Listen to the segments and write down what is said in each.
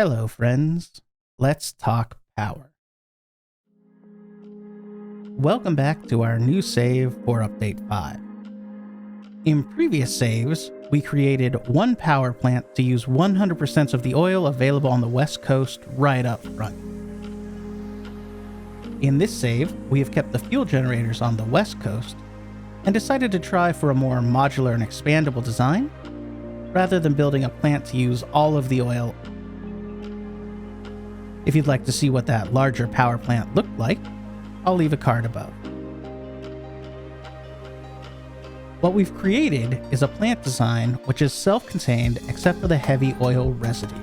Hello, friends. Let's talk power. Welcome back to our new save for Update 5. In previous saves, we created one power plant to use 100% of the oil available on the west coast right up front. In this save, we have kept the fuel generators on the west coast and decided to try for a more modular and expandable design, rather than building a plant to use all of the oil. If you'd like to see what that larger power plant looked like, I'll leave a card above. What we've created is a plant design which is self-contained except for the heavy oil residue.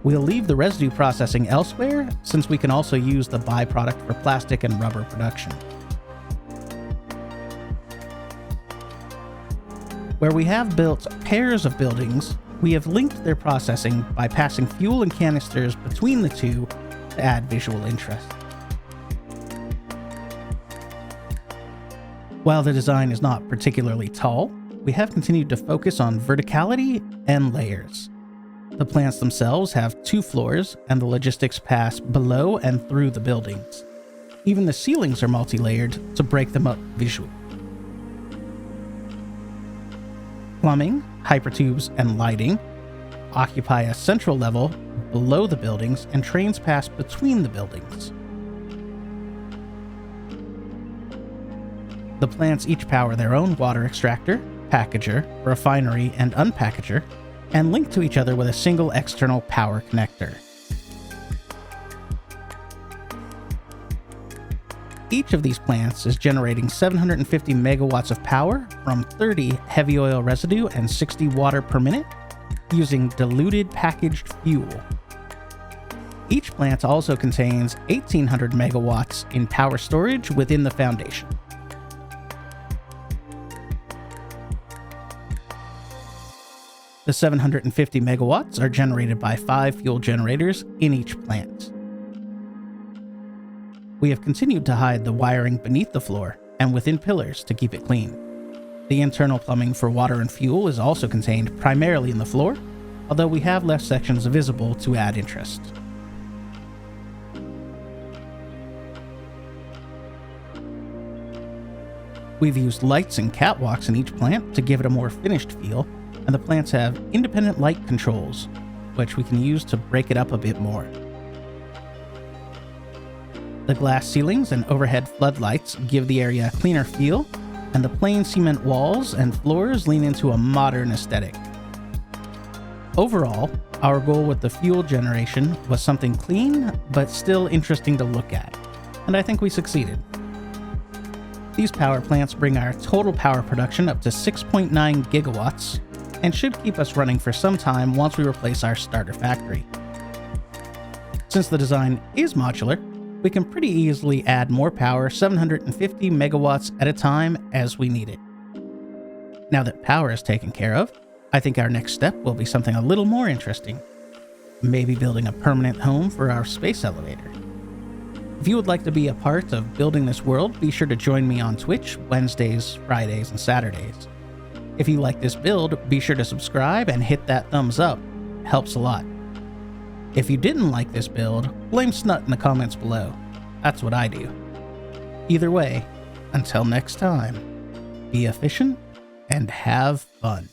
We'll leave the residue processing elsewhere, since we can also use the byproduct for plastic and rubber production. Where we have built pairs of buildings, we have linked their processing by passing fuel and canisters between the two to add visual interest. While the design is not particularly tall, we have continued to focus on verticality and layers. The plants themselves have 2 floors, and the logistics pass below and through the buildings. Even the ceilings are multi-layered to break them up visually. Plumbing, hypertubes, and lighting occupy a central level below the buildings, and trains pass between the buildings. The plants each power their own water extractor, packager, refinery, and unpackager, and link to each other with a single external power connector. Each of these plants is generating 750 megawatts of power from 30 heavy oil residue and 60 water per minute using diluted packaged fuel. Each plant also contains 1,800 megawatts in power storage within the foundation. The 750 megawatts are generated by 5 fuel generators in each plant. We have continued to hide the wiring beneath the floor and within pillars to keep it clean. The internal plumbing for water and fuel is also contained primarily in the floor, although we have left sections visible to add interest. We've used lights and catwalks in each plant to give it a more finished feel, and the plants have independent light controls, which we can use to break it up a bit more. The glass ceilings and overhead floodlights give the area a cleaner feel, and the plain cement walls and floors lean into a modern aesthetic. Overall, our goal with the fuel generation was something clean, but still interesting to look at, and I think we succeeded. These power plants bring our total power production up to 6.9 gigawatts, and should keep us running for some time once we replace our starter factory. Since the design is modular, we can pretty easily add more power 750 megawatts at a time as we need it. Now that power is taken care of, I think our next step will be something a little more interesting. Maybe building a permanent home for our space elevator. If you would like to be a part of building this world, be sure to join me on Twitch Wednesdays, Fridays, and Saturdays. If you like this build, be sure to subscribe and hit that thumbs up. It helps a lot. If you didn't like this build, blame Snut in the comments below. That's what I do. Either way, until next time, be efficient and have fun.